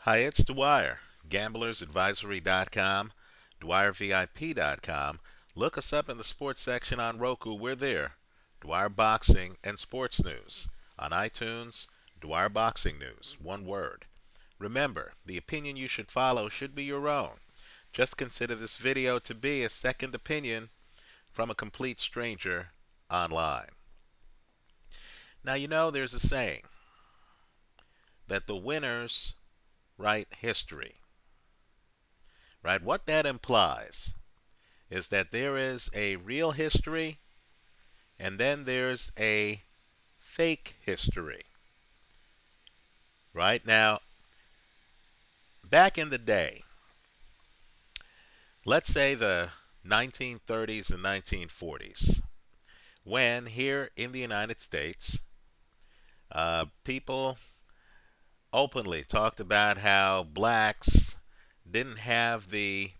Hi, it's Dwyer, gamblersadvisory.com, dwyervip.com. Look us up in the sports section on Roku. We're there. Dwyer Boxing and Sports News. On iTunes, Dwyer Boxing News. One word. Remember, the opinion you should follow should be your own. Just consider this video to be a second opinion from a complete stranger online. Now, you know there's a saying that the winners write history. Right? What that implies is that there is a real history and then there's a fake history. Right? Now, back in the day, let's say the 1930s and 1940s, when here in the United States, people openly talked about how blacks didn't have the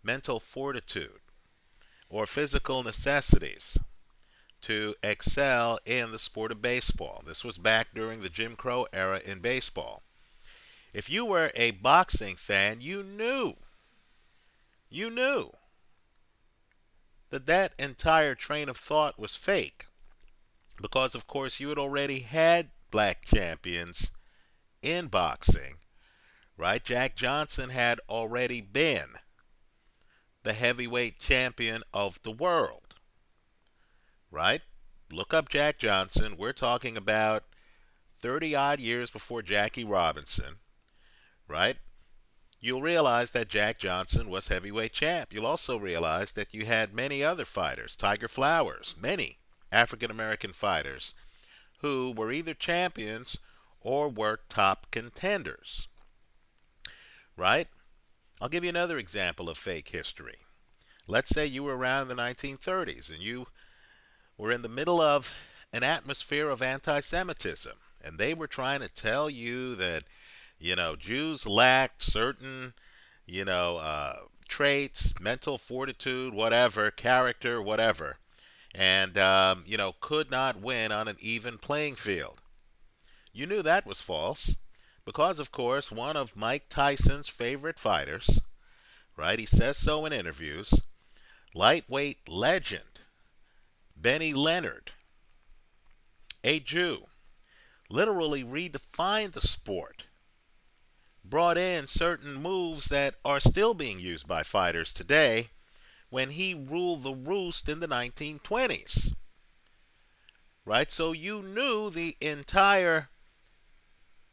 mental fortitude or physical necessities to excel in the sport of baseball. This was back during the Jim Crow era in baseball. If you were a boxing fan, you knew that that entire train of thought was fake, because of course you had already had black champions in boxing, right? Jack Johnson had already been the heavyweight champion of the world, right? Look up Jack Johnson. We're talking about 30 odd years before Jackie Robinson, right? You'll realize that Jack Johnson was heavyweight champ. You'll also realize that you had many other fighters, Tiger Flowers, many African American fighters who were either champions or were top contenders, right? I'll give you another example of fake history. Let's say you were around the 1930s and you were in the middle of an atmosphere of anti-Semitism, and they were trying to tell you that, Jews lacked certain, traits, mental fortitude, whatever, character, whatever, and, could not win on an even playing field. You knew that was false because, of course, one of Mike Tyson's favorite fighters, right, he says so in interviews, lightweight legend Benny Leonard, a Jew, literally redefined the sport, brought in certain moves that are still being used by fighters today when he ruled the roost in the 1920s. Right? So you knew the entire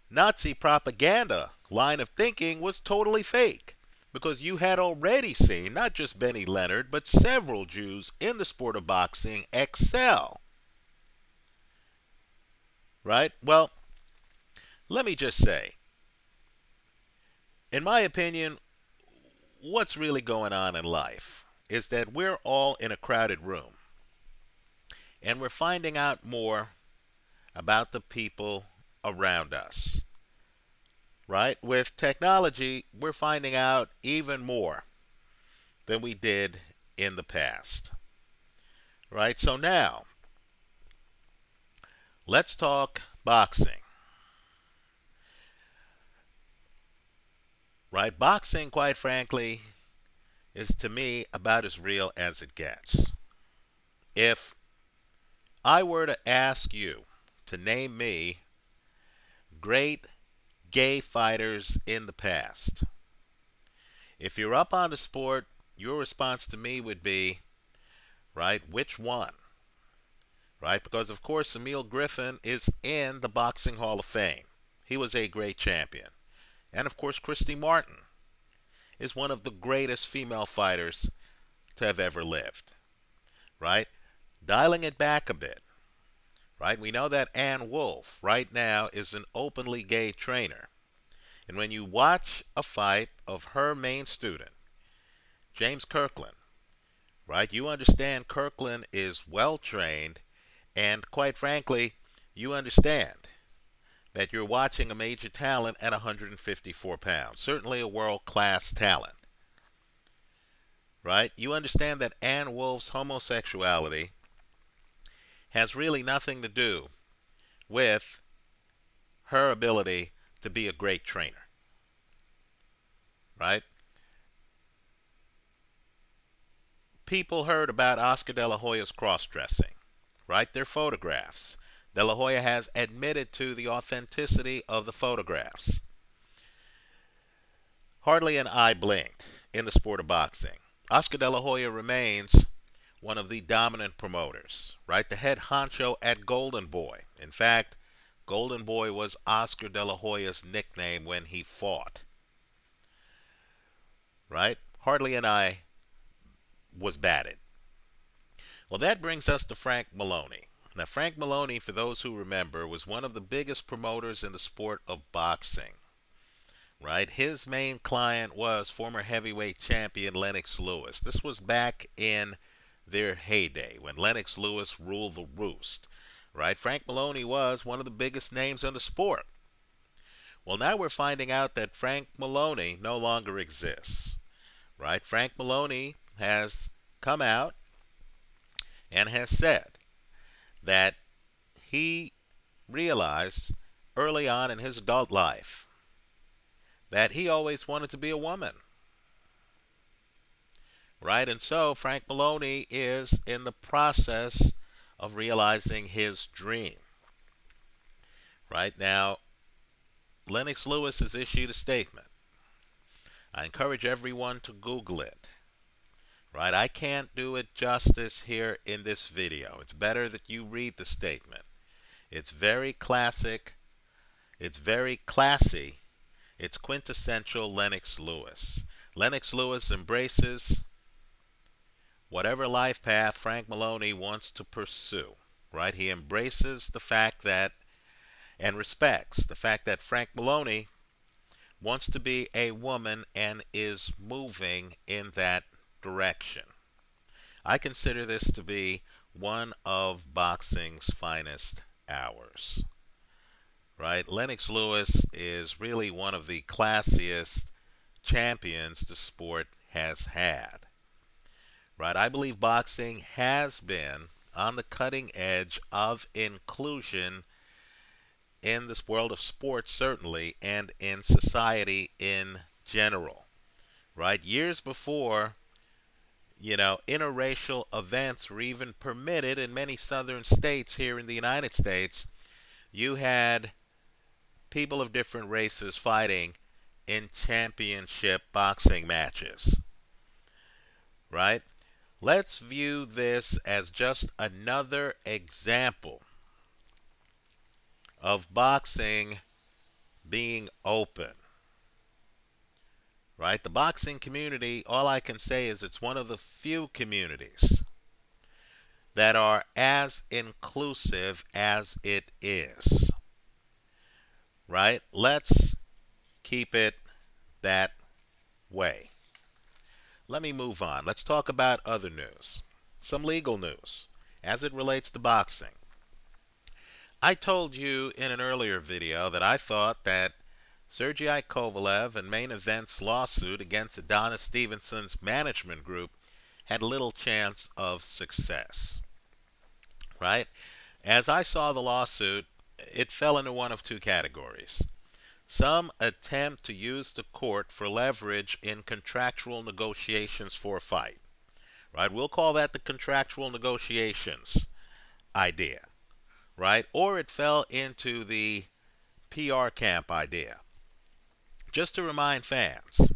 Nazi propaganda line of thinking was totally fake, because you had already seen not just Benny Leonard, but several Jews in the sport of boxing excel. Right? Well, let me just say, in my opinion, what's really going on in life is that we're all in a crowded room, and we're finding out more about the people around us. Right? With technology, we're finding out even more than we did in the past. Right? So now, let's talk boxing. Right? Boxing, quite frankly, is to me about as real as it gets. If I were to ask you to name me great gay fighters in the past, if you're up on the sport, your response to me would be, right, which one? Right? Because, of course, Emil Griffin is in the Boxing Hall of Fame. He was a great champion. And, of course, Christy Martin is one of the greatest female fighters to have ever lived. Right? Dialing it back a bit. Right? We know that Ann Wolfe right now is an openly gay trainer. And when you watch a fight of her main student, James Kirkland, right, you understand Kirkland is well trained, and quite frankly, you understand that you're watching a major talent at 154 pounds, certainly a world-class talent. Right? You understand that Ann Wolfe's homosexuality has really nothing to do with her ability to be a great trainer. right? People heard about Oscar De La Hoya's cross-dressing, right? Their photographs. De La Hoya has admitted to the authenticity of the photographs. Hardly an eye blinked in the sport of boxing. Oscar De La Hoya remains one of the dominant promoters, right? The head honcho at Golden Boy. In fact, Golden Boy was Oscar De La Hoya's nickname when he fought, right? Hardly an eye was batted. Well, that brings us to Frank Maloney. Now, Frank Maloney, for those who remember, was one of the biggest promoters in the sport of boxing, right? His main client was former heavyweight champion Lennox Lewis. This was back in their heyday when Lennox Lewis ruled the roost, right? Frank Maloney was one of the biggest names in the sport. Well, now we're finding out that Frank Maloney no longer exists, right? Frank Maloney has come out and has said that he realized early on in his adult life that he always wanted to be a woman, right? And so Frank Maloney is in the process of realizing his dream. Right now, Lennox Lewis has issued a statement. I encourage everyone to Google it. Right? I can't do it justice here in this video. It's better that you read the statement. It's very classic. It's very classy. It's quintessential Lennox Lewis. Lennox Lewis embraces whatever life path Frank Maloney wants to pursue. Right? He embraces the fact that and respects the fact that Frank Maloney wants to be a woman and is moving in that direction. I consider this to be one of boxing's finest hours. Right? Lennox Lewis is really one of the classiest champions the sport has had. Right? I believe boxing has been on the cutting edge of inclusion in this world of sports, certainly, and in society in general. Right? Years before, interracial events were even permitted in many southern states here in the United States, you had people of different races fighting in championship boxing matches. Right? Let's view this as just another example of boxing being open. Right? The boxing community, all I can say is it's one of the few communities that are as inclusive as it is. Right? Let's keep it that way. Let me move on. Let's talk about other news. Some legal news as it relates to boxing. I told you in an earlier video that I thought that Sergei Kovalev and Main Event's lawsuit against Adonis Stevenson's management group had little chance of success. Right? As I saw the lawsuit, it fell into one of two categories. Some attempt to use the court for leverage in contractual negotiations for a fight. Right? We'll call that the contractual negotiations idea. Right? Or it fell into the PR camp idea. Just to remind fans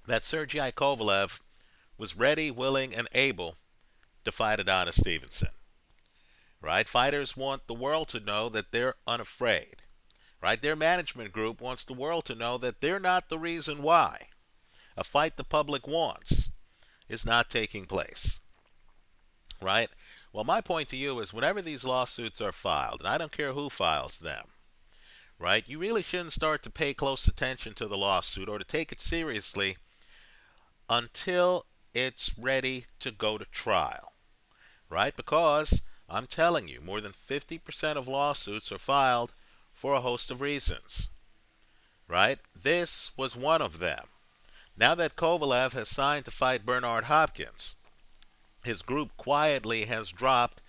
that Sergei Kovalev was ready, willing, and able to fight Adonis Stevenson. Right? Fighters want the world to know that they're unafraid. Right? Their management group wants the world to know that they're not the reason why a fight the public wants is not taking place. Right? Well, my point to you is whenever these lawsuits are filed, and I don't care who files them, right, you really shouldn't start to pay close attention to the lawsuit or to take it seriously until it's ready to go to trial. Right? Because I'm telling you, more than 50% of lawsuits are filed for a host of reasons. Right? This was one of them. Now that Kovalev has signed to fight Bernard Hopkins, his group quietly has dropped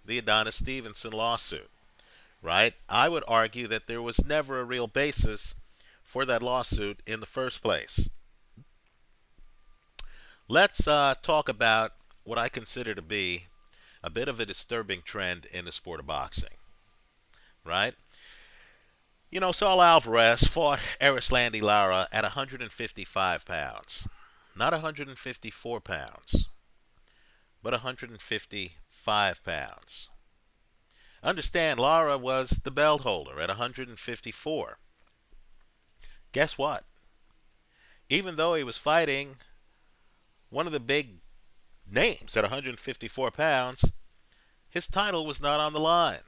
the Adonis Stevenson lawsuit. Right? I would argue that there was never a real basis for that lawsuit in the first place. Let's talk about what I consider to be a bit of a disturbing trend in the sport of boxing, right? You know, Saul Alvarez fought Erislandy Lara at 155 pounds. Not 154 pounds, but 155 pounds. Understand, Lara was the belt holder at 154. Guess what? Even though he was fighting one of the big names at 154 pounds, his title was not on the line.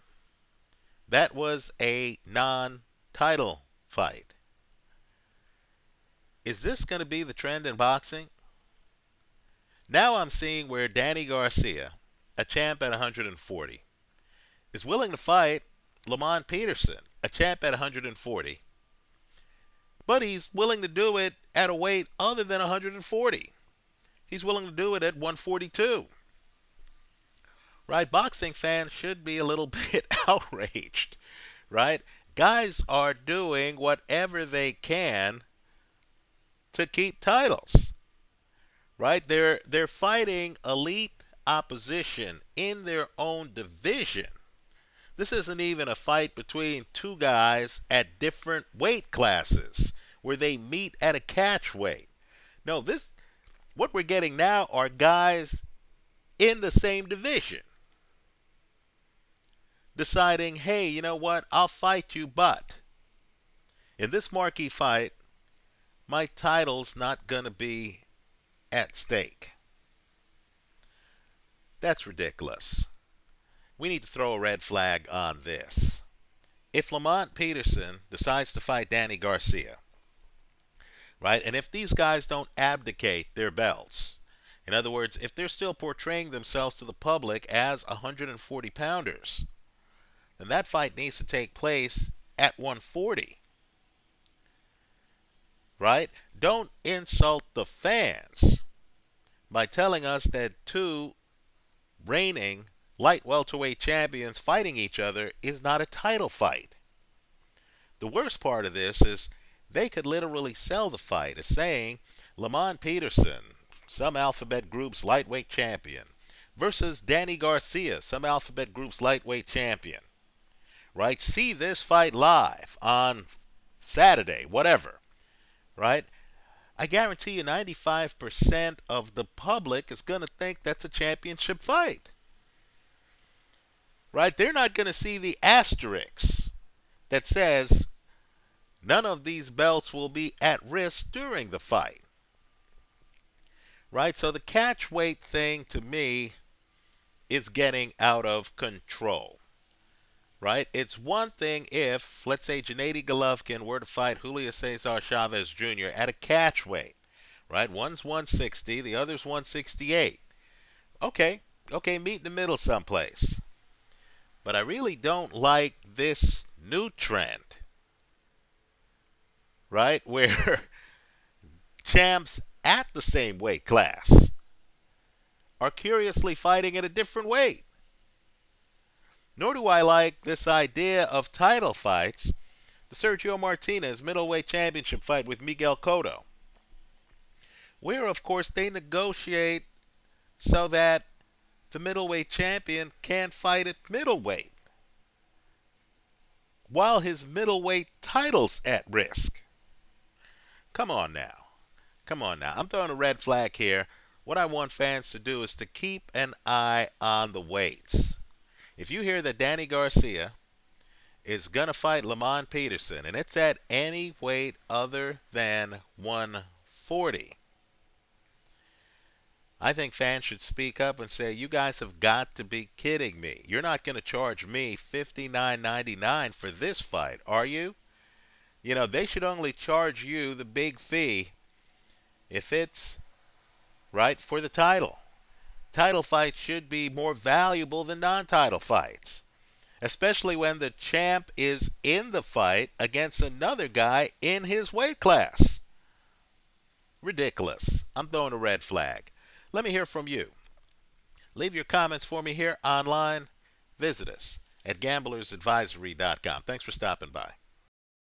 That was a non-title fight. Is this going to be the trend in boxing? Now I'm seeing where Danny Garcia, a champ at 140, is willing to fight Lamont Peterson, a champ at 140, but he's willing to do it at a weight other than 140. He's willing to do it at 142. Right? Boxing fans should be a little bit outraged, right? Guys are doing whatever they can to keep titles, right? They're fighting elite opposition in their own division. This isn't even a fight between two guys at different weight classes where they meet at a catch weight. No, what we're getting now are guys in the same division deciding, hey, you know what, I'll fight you, but in this marquee fight, my title's not going to be at stake. That's ridiculous. We need to throw a red flag on this. If Lamont Peterson decides to fight Danny Garcia, right, and if these guys don't abdicate their belts, in other words, if they're still portraying themselves to the public as 140-pounders, then that fight needs to take place at 140. Right? Don't insult the fans by telling us that two reigning light welterweight champions fighting each other is not a title fight. The worst part of this is they could literally sell the fight as saying Lamont Peterson, some Alphabet Group's lightweight champion, versus Danny Garcia, some Alphabet Group's lightweight champion. Right? See this fight live on Saturday, whatever. Right? I guarantee you 95% of the public is going to think that's a championship fight. Right? They're not going to see the asterisk that says none of these belts will be at risk during the fight. Right? So the catch weight thing to me is getting out of control. Right? It's one thing if, let's say, Gennady Golovkin were to fight Julio Cesar Chavez Jr. at a catch weight. Right? One's 160, the other's 168. Okay, meet in the middle someplace. But I really don't like this new trend. Right? Where champs at the same weight class are curiously fighting at a different weight. Nor do I like this idea of title fights. The Sergio Martinez middleweight championship fight with Miguel Cotto, where, of course, they negotiate so that the middleweight champion can't fight at middleweight while his middleweight title's at risk. Come on now. I'm throwing a red flag here. What I want fans to do is to keep an eye on the weights. If you hear that Danny Garcia is going to fight Lamont Peterson, and it's at any weight other than 140, I think fans should speak up and say, you guys have got to be kidding me. You're not going to charge me $59.99 for this fight, are you? You know, they should only charge you the big fee if it's right for the title. Title fights should be more valuable than non-title fights, especially when the champ is in the fight against another guy in his weight class. Ridiculous. I'm throwing a red flag. Let me hear from you. Leave your comments for me here online. Visit us at gamblersadvisory.com. Thanks for stopping by.